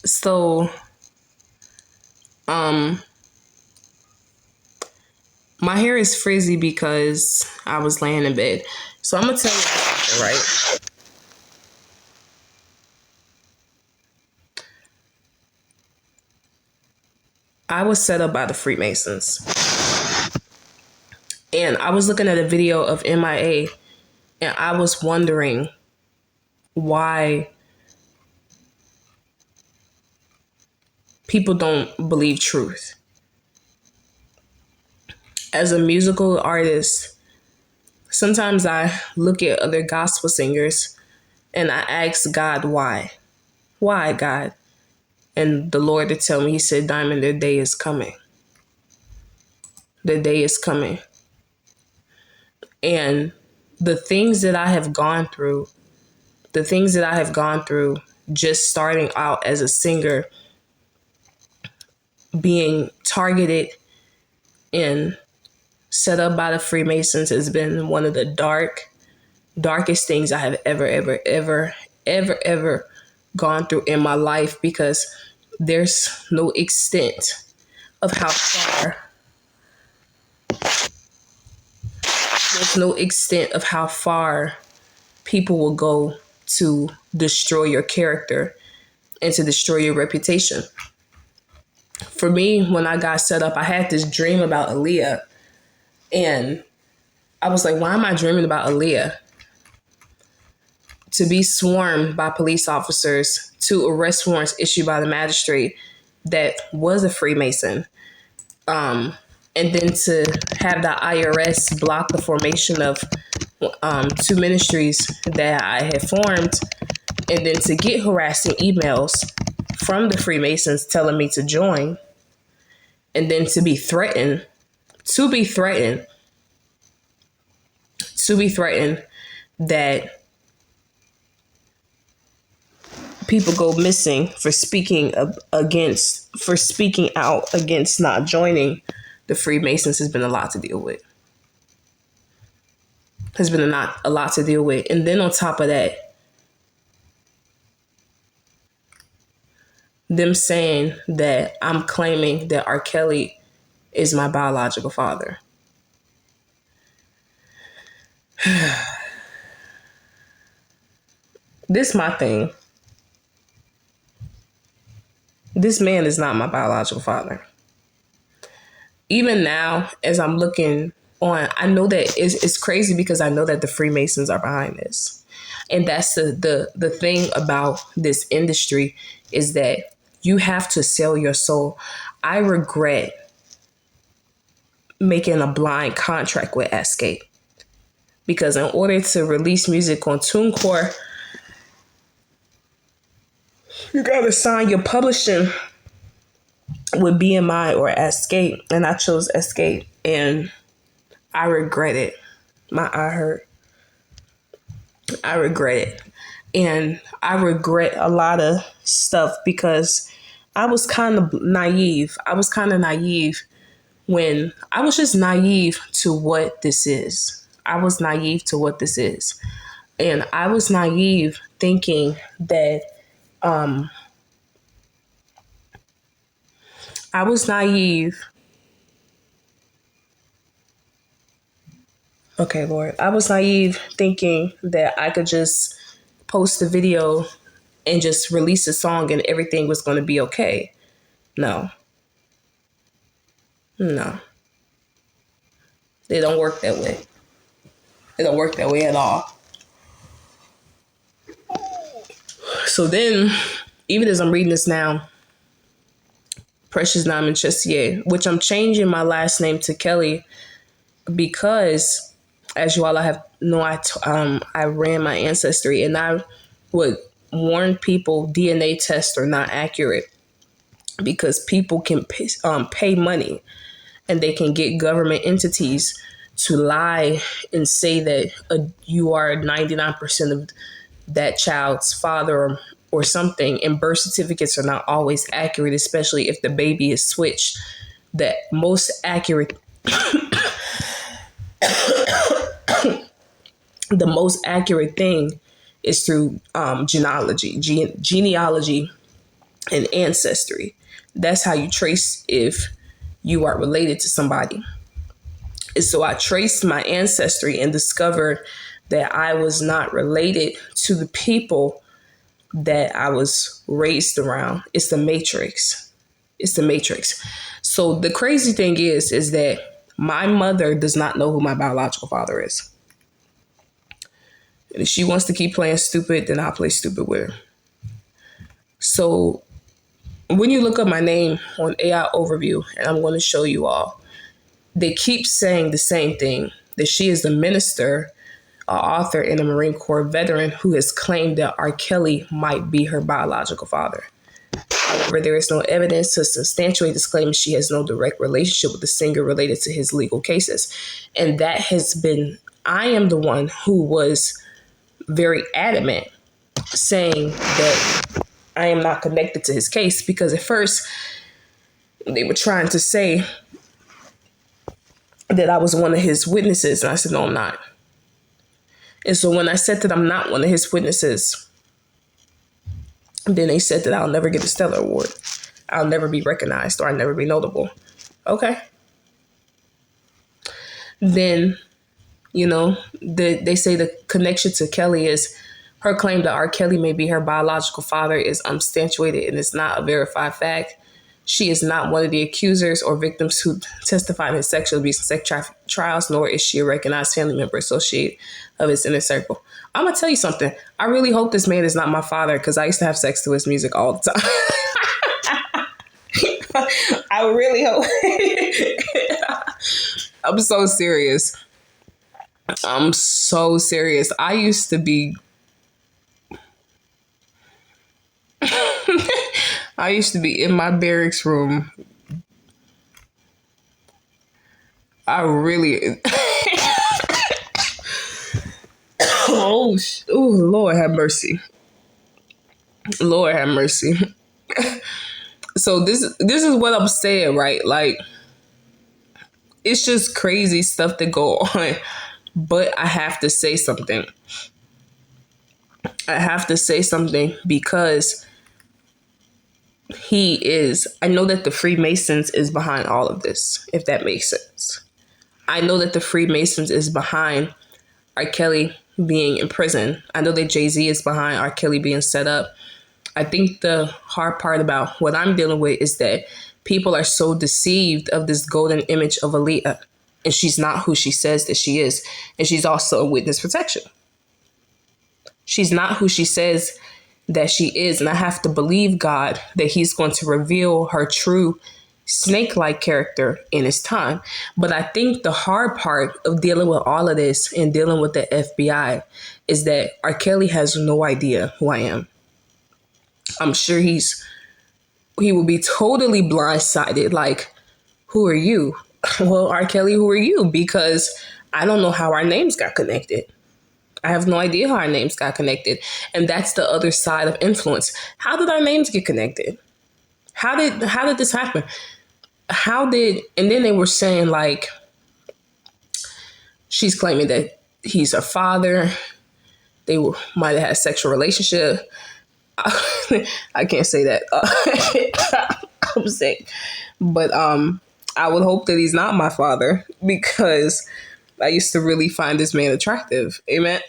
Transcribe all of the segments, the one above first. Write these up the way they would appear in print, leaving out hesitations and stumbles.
So, um, my hair is frizzy because I was laying in bed. So I'm gonna tell you something, right? I was set up by the Freemasons. And I was looking at a video of MIA and I was wondering why people don't believe truth. As a musical artist, sometimes I look at other gospel singers and I ask God why. Why, God? And the Lord to tell me, he said, Diamond, their day is coming. The day is coming. And the things that I have gone through, just starting out as a singer, being targeted and set up by the Freemasons has been one of the darkest things I have ever gone through in my life, because there's no extent of how far people will go to destroy your character and to destroy your reputation. For me, when I got set up, I had this dream about Aaliyah, and I was like, why am I dreaming about Aaliyah? To be swarmed by police officers, to arrest warrants issued by the magistrate that was a Freemason, and then to have the IRS block the formation of two ministries that I had formed, and then to get harassing emails from the Freemasons telling me to join, and then to be threatened that people go missing for speaking out against not joining the Freemasons has been a lot to deal with. And then on top of that, them saying that I'm claiming that R. Kelly is my biological father. This is my thing. This man is not my biological father. Even now, as I'm looking on, I know that it's crazy because I know that the Freemasons are behind this. And that's the thing about this industry, is that you have to sell your soul. I regret making a blind contract with Escape, because in order to release music on TuneCore, you gotta sign your publishing with BMI or Escape, and I chose Escape, and I regret it. My eye hurt. I regret it, and I regret a lot of stuff because I was kind of naive. When I was just naive to what this is. And I was naive thinking that I was naive. Okay, Lord. I was naive thinking that I could just post a video and just release a song and everything was going to be okay. No. They don't work that way. It don't work that way at all. So then, even as I'm reading this now, Precious Diamond Chessier, which I'm changing my last name to Kelly because, as you all know, I ran my ancestry, and I would warn people DNA tests are not accurate because people can pay money, and they can get government entities to lie and say that you are 99% of that child's father or something, and birth certificates are not always accurate, especially if the baby is switched. The most accurate thing is through genealogy. and ancestry. That's how you trace if you are related to somebody. And so I traced my ancestry and discovered that I was not related to the people that I was raised around. It's the matrix. It's the matrix. So the crazy thing is that my mother does not know who my biological father is. And if she wants to keep playing stupid, then I'll play stupid with her. So when you look up my name on AI Overview, and I'm going to show you all, they keep saying the same thing, that she is the minister, author, and a Marine Corps veteran who has claimed that R. Kelly might be her biological father. However, there is no evidence to substantiate this claim. She has no direct relationship with the singer related to his legal cases. And that has been, I am the one who was very adamant saying that I am not connected to his case, because at first they were trying to say that I was one of his witnesses. And I said, no, I'm not. And so when I said that I'm not one of his witnesses, then they said that I'll never get a Stellar Award. I'll never be recognized, or I'll never be notable. Okay. Then, they say the connection to Kelly is her claim that R. Kelly may be her biological father is unsubstantiated and it's not a verified fact. She is not one of the accusers or victims who testified in sexual abuse and sex trafficking trials, nor is she a recognized family member associated of his inner circle. I'm going to tell you something. I really hope this man is not my father, because I used to have sex to his music all the time. I really hope. I'm so serious. I'm so serious. I used to be in my barracks room. I really oh Lord have mercy. Lord have mercy. So this is what I'm saying, right? Like, it's just crazy stuff that go on. But I have to say something. I have to say something because I know that the Freemasons is behind all of this, if that makes sense. I know that the Freemasons is behind R. Kelly being in prison. I know that Jay-Z is behind R. Kelly being set up. I think the hard part about what I'm dealing with is that people are so deceived of this golden image of Aaliyah, and she's not who she says that she is. And she's also a witness protection. She's not who she says that she is. And I have to believe God that he's going to reveal her true snake-like character in his time. But I think the hard part of dealing with all of this and dealing with the FBI is that R. Kelly has no idea who I am. I'm sure he will be totally blindsided. Like, who are you? Well, R. Kelly, who are you? Because I don't know how our names got connected. I have no idea how our names got connected. And that's the other side of influence. How did our names get connected? How did this happen? And then they were saying, like, she's claiming that he's her father. They might have had a sexual relationship. I can't say that. I'm sick. But I would hope that he's not my father, because I used to really find this man attractive. Amen.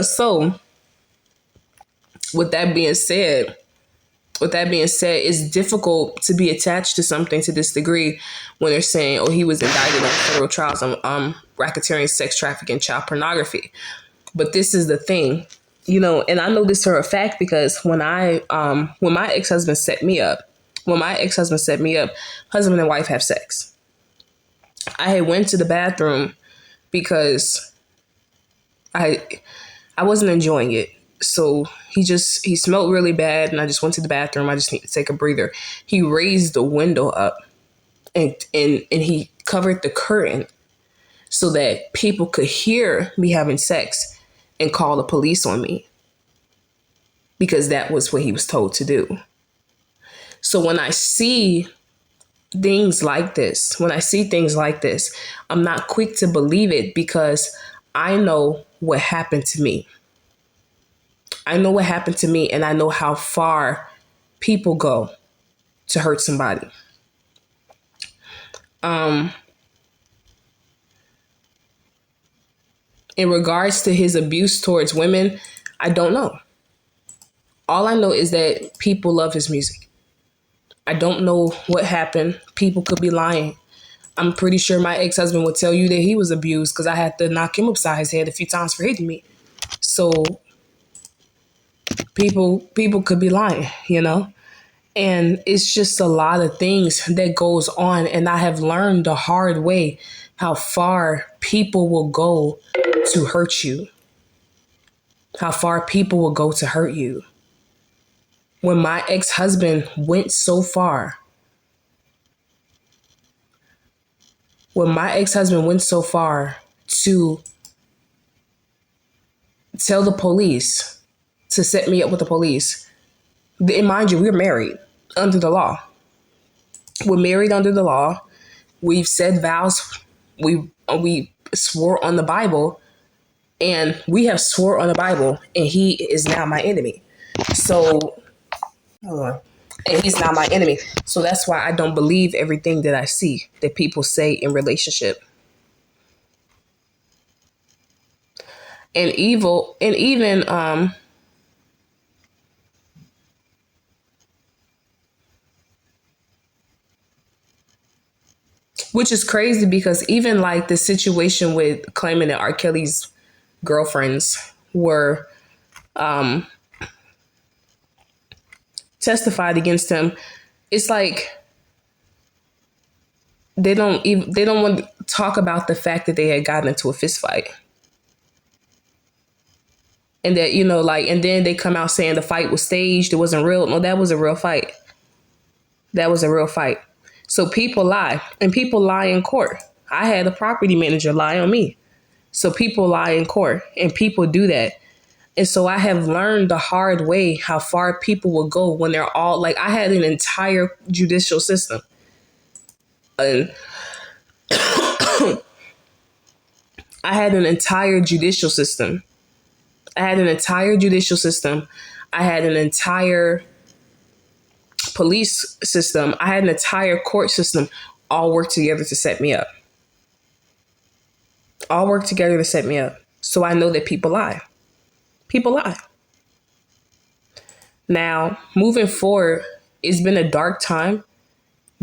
So, with that being said, it's difficult to be attached to something to this degree when they're saying, oh, he was indicted on federal trials on racketeering, sex trafficking, child pornography. But this is the thing, and I know this for a fact, because when my ex-husband set me up, husband and wife have sex. I had went to the bathroom because I wasn't enjoying it. So he smelled really bad, and I just went to the bathroom. I just need to take a breather. He raised the window up and he covered the curtain so that people could hear me having sex and call the police on me, because that was what he was told to do. So when I see things like this, I'm not quick to believe it, because I know what happened to me. I know what happened to me, and I know how far people go to hurt somebody. Um, in regards to his abuse towards women, I don't know. All I know is that people love his music. I don't know what happened. People could be lying. I'm pretty sure my ex-husband would tell you that he was abused because I had to knock him upside his head a few times for hitting me. So people could be lying, you know? And it's just a lot of things that goes on. And I have learned the hard way how far people will go to hurt you. How far people will go to hurt you. When my ex-husband went so far, to tell the police, to set me up with the police. And mind you, we're married under the law. We're married under the law. We've said vows. We swore on the Bible, and we have swore on the Bible, and he is now my enemy. So, hold on. And he's now my enemy. So that's why I don't believe everything that I see that people say in relationship. And evil, and even which is crazy because even like the situation with claiming that R. Kelly's girlfriends were testified against him, it's like they don't want to talk about the fact that they had gotten into a fist fight. And that, like, and then they come out saying the fight was staged, it wasn't real. No, that was a real fight. That was a real fight. So people lie, and people lie in court. I had a property manager lie on me. So people lie in court, and people do that. And so I have learned the hard way how far people will go when they're all like, I had an entire judicial system. And I had an entire judicial system. I had an entire judicial system. I had an entire police system. I had an entire court system all work together to set me up. All work together to set me up. So I know that people lie. People lie. Now, moving forward, it's been a dark time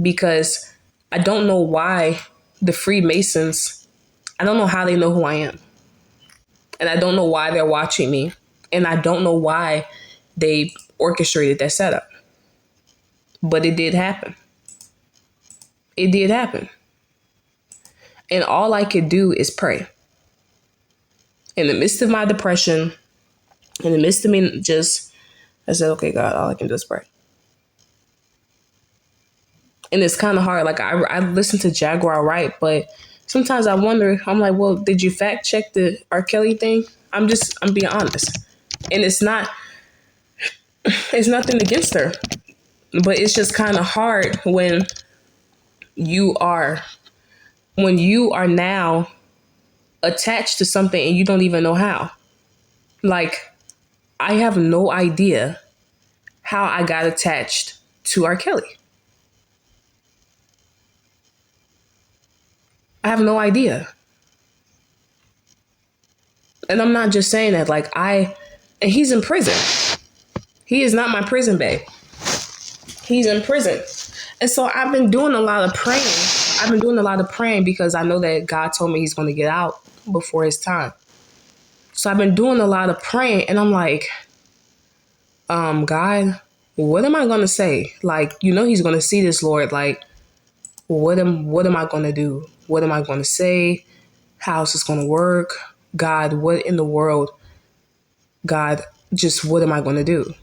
because I don't know why the Freemasons, I don't know how they know who I am. And I don't know why they're watching me. And I don't know why they orchestrated that setup. But it did happen. It did happen. And all I could do is pray. In the midst of my depression, in the midst of me I said, okay, God, all I can do is pray. And it's kind of hard. Like I listen to Jaguar Wright, but sometimes I wonder, I'm like, well, did you fact check the R. Kelly thing? I'm being honest. And it's nothing against her, but it's just kind of hard when you are now attached to something and you don't even know how. Like, I have no idea how I got attached to R. Kelly. I have no idea. And I'm not just saying that, and he's in prison. He is not my prison babe. He's in prison. And so I've been doing a lot of praying. Because I know that God told me he's going to get out before his time. So I've been doing a lot of praying, and I'm like, God, what am I going to say? Like, he's going to see this, Lord. Like, what am I going to do? What am I going to say? How is this going to work? God, what in the world? God, just what am I going to do?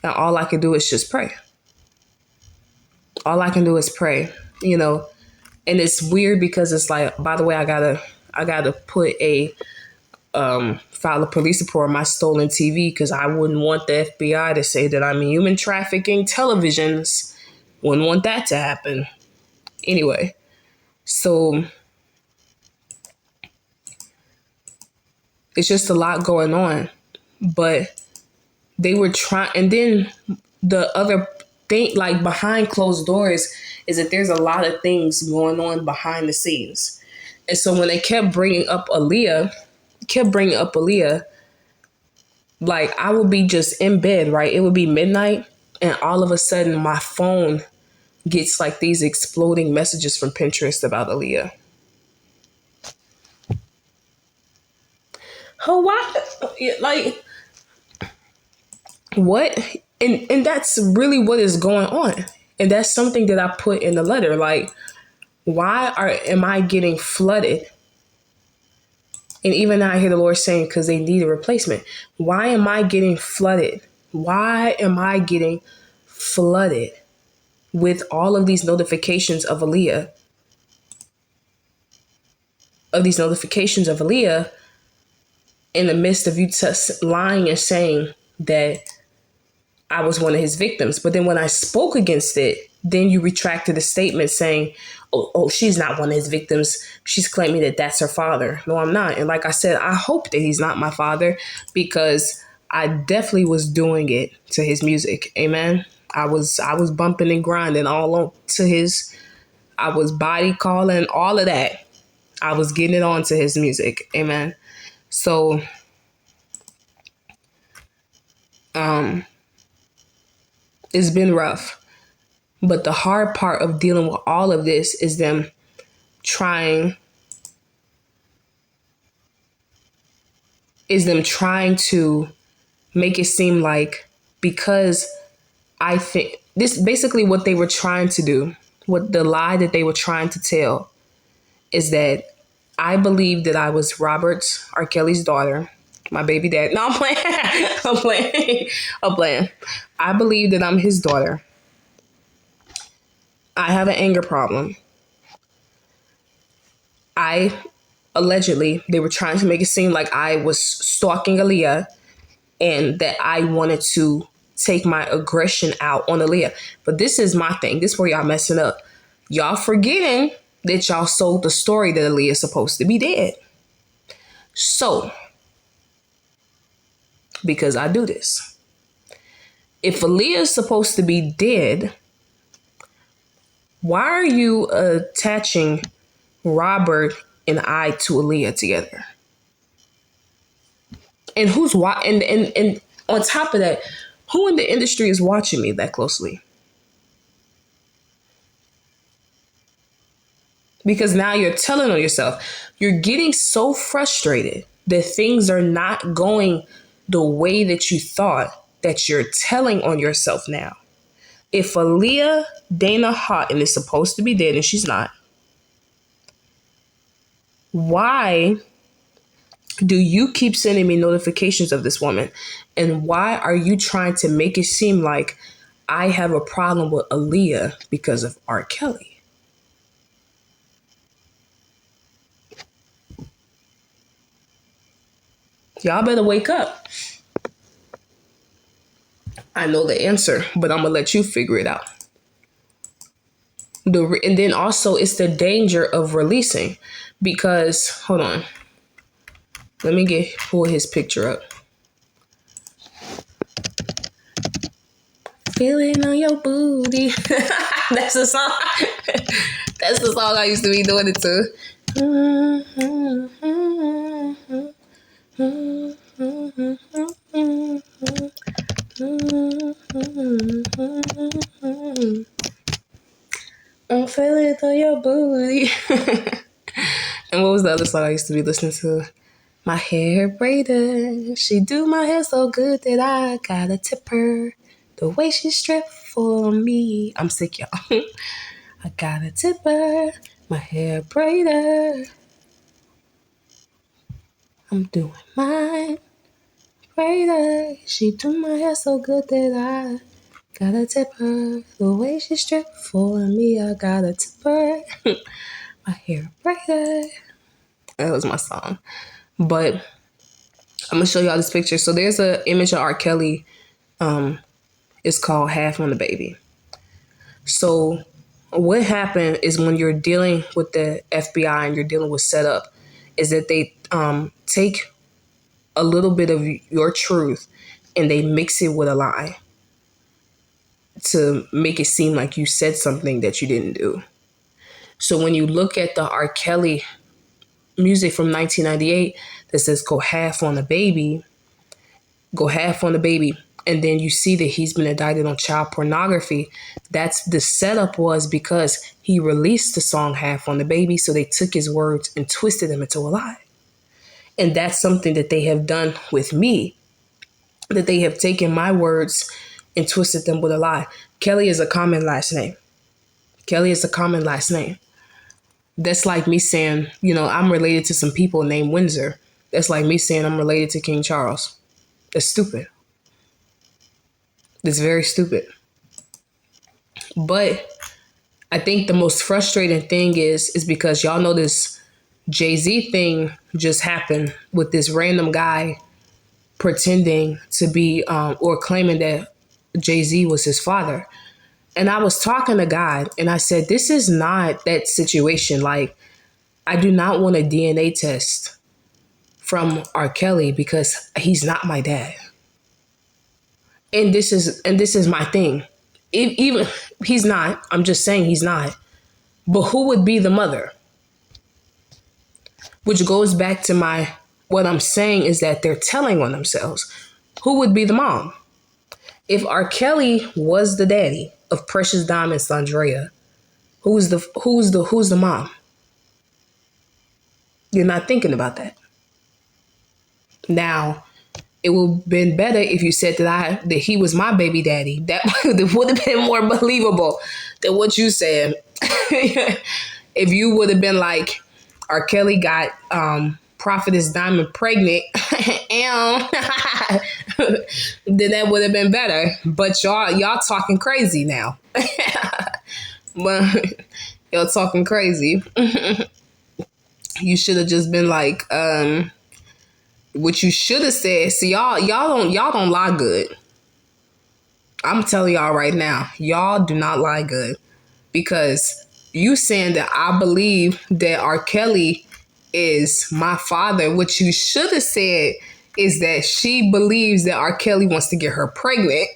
And all I can do is just pray. All I can do is pray, And it's weird because it's like, by the way, I gotta put file a police report on my stolen TV because I wouldn't want the FBI to say that I'm human trafficking televisions. Wouldn't want that to happen. Anyway, so it's just a lot going on. but they were trying. And then the other thing, like behind closed doors, is that there's a lot of things going on behind the scenes. And so when they kept bringing up Aaliyah, like I would be just in bed, right? It would be midnight, and all of a sudden my phone gets like these exploding messages from Pinterest about Aaliyah. Oh, why? Like, what? And that's really what is going on. And that's something that I put in the letter. Like, am I getting flooded? And even now I hear the Lord saying, because they need a replacement. Why am I getting flooded? Why am I getting flooded with all of these notifications of Aaliyah? In the midst of you lying and saying that I was one of his victims. But then when I spoke against it, then you retracted the statement saying, oh, she's not one of his victims. She's claiming that that's her father. No, I'm not. And like I said, I hope that he's not my father, because I definitely was doing it to his music. Amen. I was bumping and grinding all on to his, I was body calling, all of that. I was getting it on to his music. Amen. So, it's been rough. But the hard part of dealing with all of this is them trying to make it seem like, because I think this basically what they were trying to do, what the lie that they were trying to tell is that I believed that I was R. Kelly's daughter, my baby dad. No, I'm playing. I'm playing. I believe that I'm his daughter. I have an anger problem. Allegedly, they were trying to make it seem like I was stalking Aaliyah and that I wanted to take my aggression out on Aaliyah. But this is my thing. This is where y'all messing up. Y'all forgetting that y'all sold the story that Aaliyah is supposed to be dead. So, because I do this, if Aaliyah is supposed to be dead, why are you attaching Robert and I to Aaliyah together? And who's and on top of that, who in the industry is watching me that closely? Because now you're telling on yourself. You're getting so frustrated that things are not going the way that you thought, that you're telling on yourself now. If Aaliyah Dana Houghton is supposed to be dead and she's not, why do you keep sending me notifications of this woman? And why are you trying to make it seem like I have a problem with Aaliyah because of R. Kelly? Y'all better wake up. I know the answer, but I'm going to let you figure it out. And then also it's the danger of releasing, because, hold on. Let me pull his picture up. Feeling on your booty. That's the song. That's the song I used to be doing it to. I'm feeling on your booty. And what was the other song I used to be listening to? My hair braider. She do my hair so good that I gotta tip her. The way she strip for me. I'm sick, y'all. I gotta tip her. My hair braider. I'm doing my braider. She do my hair so good that I gotta tip her. The way she strip for me. I gotta tip her. My hair braider. That was my song. But I'm gonna show y'all this picture. So there's an image of R. Kelly. It's called Half on the Baby. So what happened is, when you're dealing with the FBI and you're dealing with setup, is that they take a little bit of your truth and they mix it with a lie to make it seem like you said something that you didn't do. So when you look at the R. Kelly music from 1998 that says go half on the baby, go half on the baby, and then you see that he's been indicted on child pornography, that's the setup was because he released the song Half on the Baby, so they took his words and twisted them into a lie. And that's something that they have done with me, that they have taken my words and twisted them with a lie. Kelly is a common last name. Kelly is a common last name. That's like me saying, I'm related to some people named Windsor. That's like me saying I'm related to King Charles. That's stupid. It's very stupid. But I think the most frustrating thing is because y'all know this Jay-Z thing just happened with this random guy pretending to be or claiming that Jay-Z was his father. And I was talking to God and I said, this is not that situation. Like, I do not want a DNA test from R. Kelly because he's not my dad. And this is my thing. Even he's not. I'm just saying he's not. But who would be the mother? Which goes back to what I'm saying is that they're telling on themselves. Who would be the mom? If R. Kelly was the daddy of Precious Diamond Sandrea, who's the mom? You're not thinking about that. Now, it would have been better if you said that he was my baby daddy. That would have been more believable than what you said. If you would have been like, R. Kelly got Prophetess Diamond pregnant, then that would have been better. But y'all talking crazy now. But y'all talking crazy. You should have just been like, what you should have said. See, y'all don't lie good. I'm telling y'all right now, y'all do not lie good, because you saying that I believe that R. Kelly is my father. What you should have said is that she believes that R. Kelly wants to get her pregnant.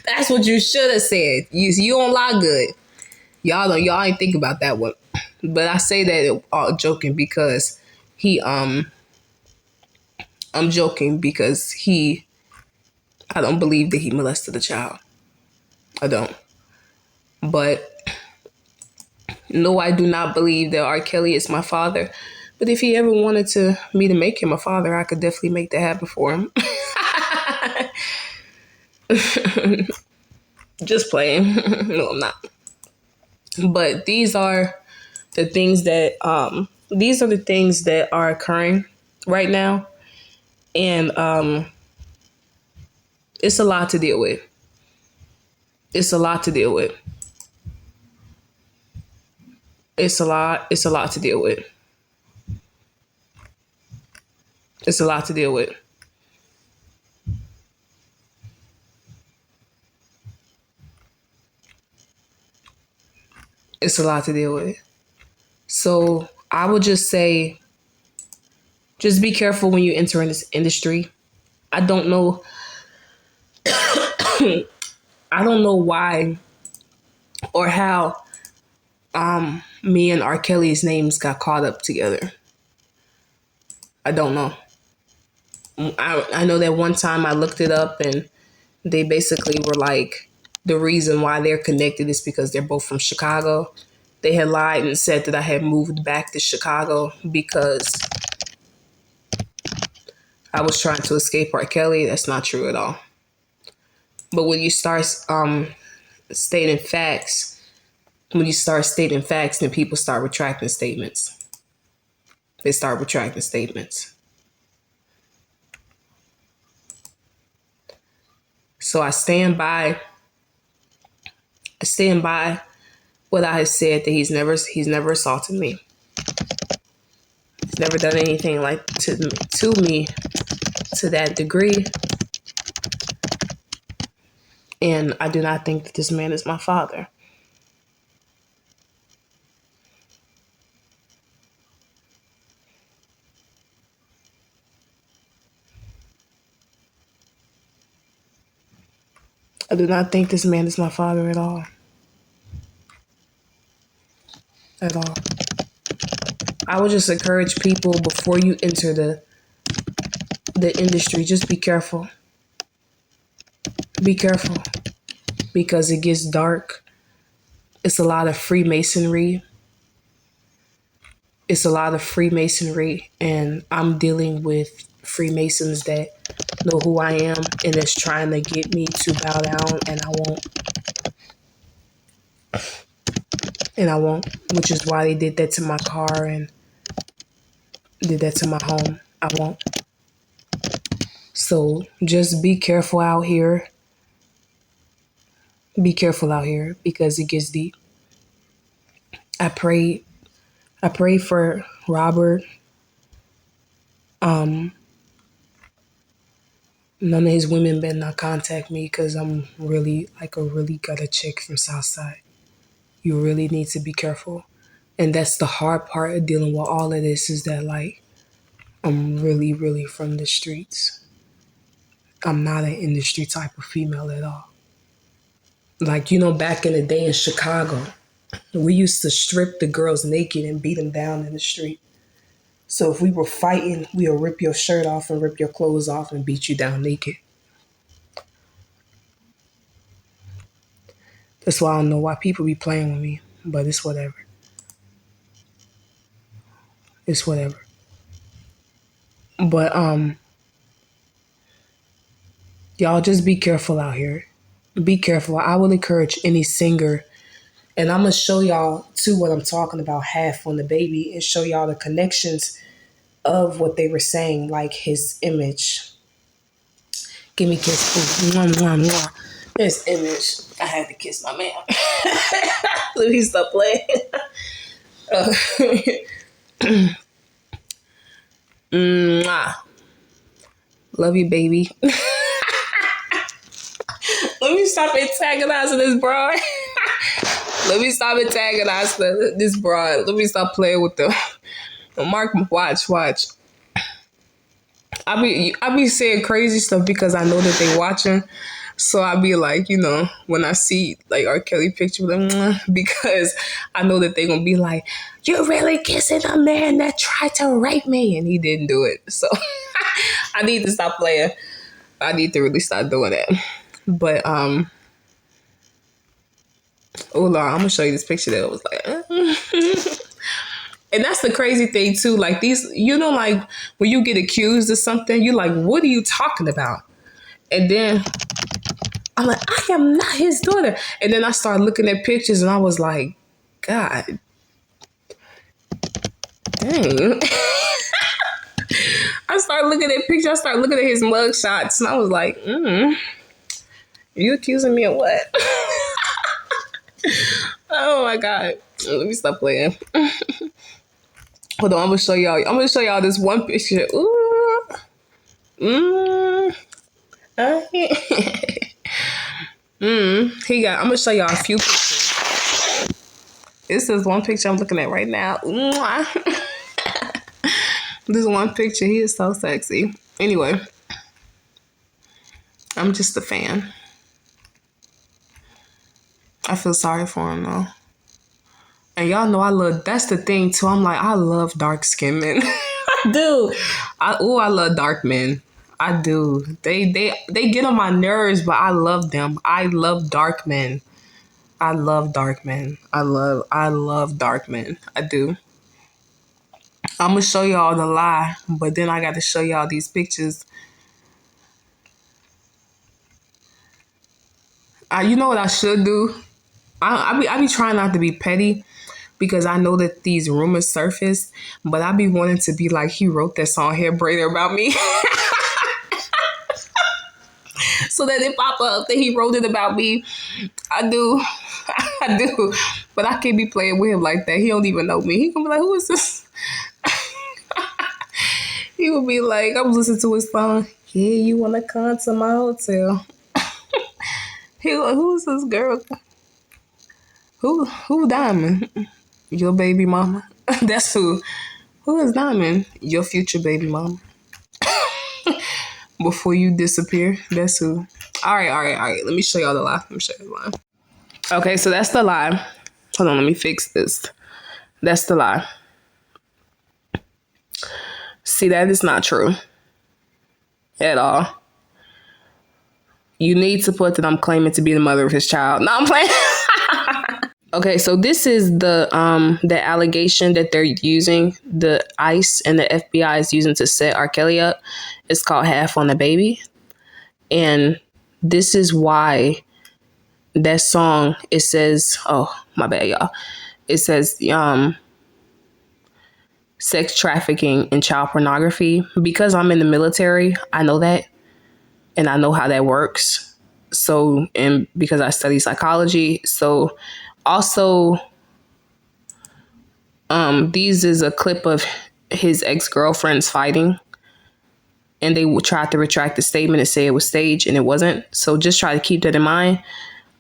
That's what you should have said. You don't lie good. Y'all ain't think about that one. But I say that all joking because I'm joking because I don't believe that he molested a child. I don't. But no, I do not believe that R. Kelly is my father. But if he ever wanted me to make him a father, I could definitely make that happen for him. Just playing. No, I'm not. But these are the things that are occurring right now. And it's a lot to deal with. It's a lot to deal with. It's a lot to deal with. It's a lot to deal with. It's a lot to deal with. So I would just say, just be careful when you enter in this industry. I don't know. I don't know why or how me and R. Kelly's names got caught up together. I don't know. I know that one time I looked it up and they basically were like, the reason why they're connected is because they're both from Chicago. They had lied and said that I had moved back to Chicago because I was trying to escape R. Kelly. That's not true at all. But when you start stating facts, then people start retracting statements. They start retracting statements. So I stand by what I have said, that he's never assaulted me. He's never done anything like to me to that degree. And I do not think that this man is my father. I do not think this man is my father at all. At all. I would just encourage people before you enter the industry, just be careful. Be careful. Because it gets dark. It's a lot of Freemasonry. It's a lot of Freemasonry, and I'm dealing with Freemasons that know who I am and is trying to get me to bow down, and I won't. And I won't, which is why they did that to my car and did that to my home. I won't. So just be careful out here. Be careful out here because it gets deep. I pray for Robert. None of his women better not contact me because I'm really got a chick from Southside. You really need to be careful. And that's the hard part of dealing with all of this is that like I'm really, really from the streets. I'm not an industry type of female at all. Like, back in the day in Chicago, we used to strip the girls naked and beat them down in the street. So if we were fighting, we'll rip your shirt off and rip your clothes off and beat you down naked. That's why I don't know why people be playing with me, but it's whatever. It's whatever. But y'all just be careful out here. Be careful. I would encourage any singer, and I'm gonna show y'all too what I'm talking about half on the baby and show y'all the connections of what they were saying, like his image. Give me a kiss. Mwah, mwah, mwah. His image. I had to kiss my man. Let me stop playing. Mwah. Love you, baby. Let me stop antagonizing this broad. Let me stop antagonizing this broad. Let me stop playing with them. Mark, watch. I be saying crazy stuff because I know that they watching. So I be like, when I see like R. Kelly picture with them, because I know that they gonna be like, "You're really kissing a man that tried to rape me," and he didn't do it. So I need to stop playing. I need to really start doing that. But oh Lord, I'm gonna show you this picture that was like. And that's the crazy thing too. Like these, like when you get accused of something, you're like, "What are you talking about?" And then I'm like, "I am not his daughter." And then I started looking at pictures, and I was like, "God, dang." I started looking at pictures. I started looking at his mug shots, and I was like, "You accusing me of what?" Oh my God. Let me stop playing. Hold on, I'm gonna show y'all this one picture. Ooh. I'm gonna show y'all a few pictures. This is one picture I'm looking at right now. This one picture, he is so sexy. Anyway, I'm just a fan. I feel sorry for him though. And y'all know that's the thing too. I'm like, I love dark skinned men. I do. I love dark men. I do. They get on my nerves, but I love them. I love dark men. I love dark men. I love dark men. I do. I'm gonna show y'all the lie, but then I got to show y'all these pictures. You know what I should do? I be trying not to be petty because I know that these rumors surface, but I be wanting to be like, he wrote that song Hair Braider about me. So that it pop up that he wrote it about me. I do. But I can't be playing with him like that. He don't even know me. He gonna be like, who is this? He would be like, I was listening to his song. Yeah, you wanna come to my hotel? He like, who's this girl? Who Diamond? Your baby mama. That's who. Who is Diamond? Your future baby mama. before you disappear. That's who. All right. Let me show y'all the lie. Let me show you the lie. Okay, so that's the lie. Hold on, let me fix this. That's the lie. See, that is not true at all. You need to put that I'm claiming to be the mother of his child. No, I'm playing. Okay, so this is the allegation that they're using, the ICE and the FBI is using to set R. Kelly up. It's called Half on the Baby. And this is why that song, it says, oh, my bad, y'all. It says sex trafficking and child pornography. Because I'm in the military, I know that. And I know how that works. So, and because I study psychology. So also, these is a clip of his ex-girlfriends fighting. And they tried to retract the statement and say it was staged, and it wasn't. So just try to keep that in mind.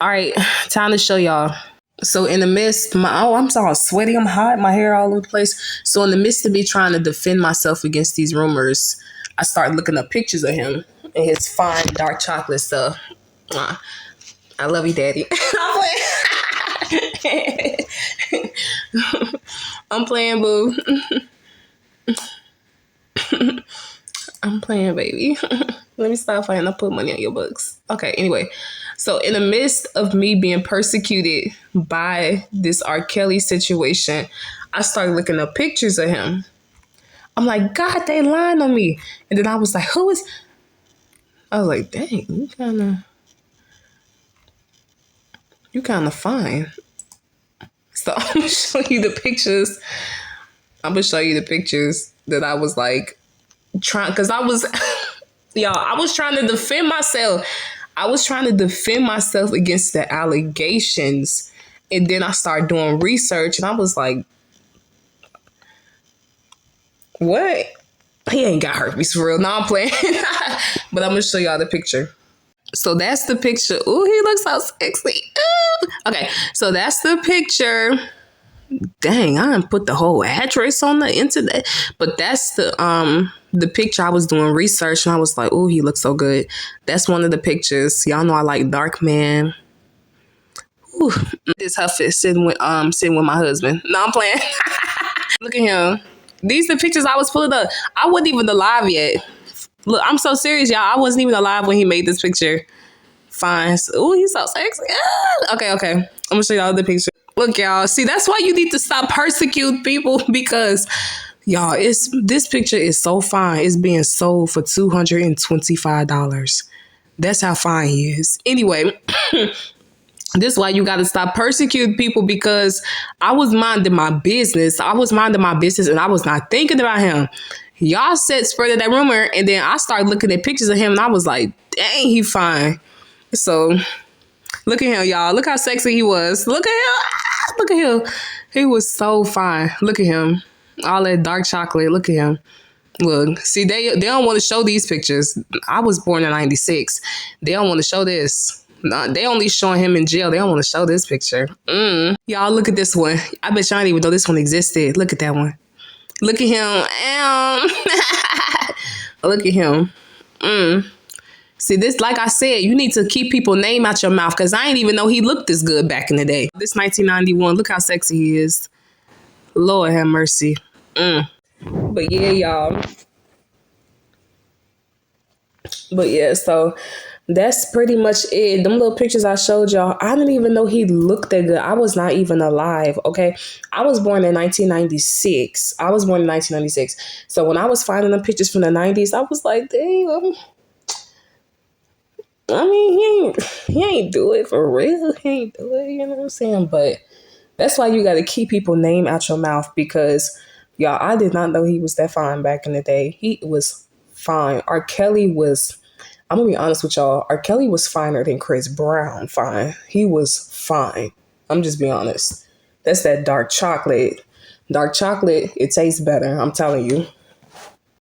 All right, time to show y'all. So in the midst, I'm so sweaty, I'm hot, my hair all over the place. So in the midst of me trying to defend myself against these rumors, I started looking up pictures of him and his fine dark chocolate stuff. I love you, Daddy. I'm playing, boo. I'm playing, baby. Let me stop fighting. I'll put money on your books. Okay, anyway. So in the midst of me being persecuted by this R. Kelly situation, I started looking up pictures of him. I'm like, God, they lying on me. And then I was like, who is... I was like, dang, you kind of fine. So I'm going to show you the pictures. I'm going to show you the pictures that I was like, trying, because I was... Y'all, I was trying to defend myself. I was trying to defend myself against the allegations. And then I started doing research and I was like, what? He ain't got herpes for real. No, I'm playing. But I'm going to show y'all the picture. So that's the picture. Ooh, he looks so sexy. Ooh. Okay, so that's the picture. Dang, I didn't put the whole address on the internet. But that's the picture. I was doing research and I was like, oh, he looks so good. That's one of the pictures. Y'all know I like dark man. Ooh, this Huffy sitting with my husband. No, I'm playing. Look at him. These are the pictures I was pulling up. I wasn't even alive yet. Look, I'm so serious, y'all. I wasn't even alive when he made this picture. Fine. Oh, he's so sexy. Ah. Okay. I'm gonna show y'all the picture. Look, y'all. See, that's why you need to stop persecuting people, because y'all, this picture is so fine. It's being sold for $225. That's how fine he is. Anyway, this is why you got to stop persecuting people, because I was minding my business. And I was not thinking about him. Y'all spreaded that rumor, and then I started looking at pictures of him, and I was like, dang, he fine. So look at him, y'all. Look how sexy he was. Look at him. Look at him. He was so fine. Look at him. All that dark chocolate. Look at him. Look, see, they don't want to show these pictures. I was born in 96. They don't want to show this. No, they only showing him in jail. They don't want to show this picture. Y'all, look at this one. I bet y'all didn't even know this one existed. Look at that one. Look at him. Look at him. See, this, like I said, you need to keep people's name out your mouth, because I didn't even know he looked this good back in the day. This 1991, look how sexy he is. Lord have mercy. But yeah, y'all. But yeah, so that's pretty much it. Them little pictures I showed y'all, I didn't even know he looked that good. I was not even alive, okay? I was born in 1996. So when I was finding them pictures from the 90s, I was like, damn. I mean, he ain't do it for real. He ain't do it, you know what I'm saying? But that's why you got to keep people's name out your mouth, because, y'all, I did not know he was that fine back in the day. He was fine. R. Kelly was, I'm going to be honest with y'all, R. Kelly was finer than Chris Brown fine. He was fine. I'm just being honest. That's that dark chocolate. Dark chocolate, it tastes better. I'm telling you.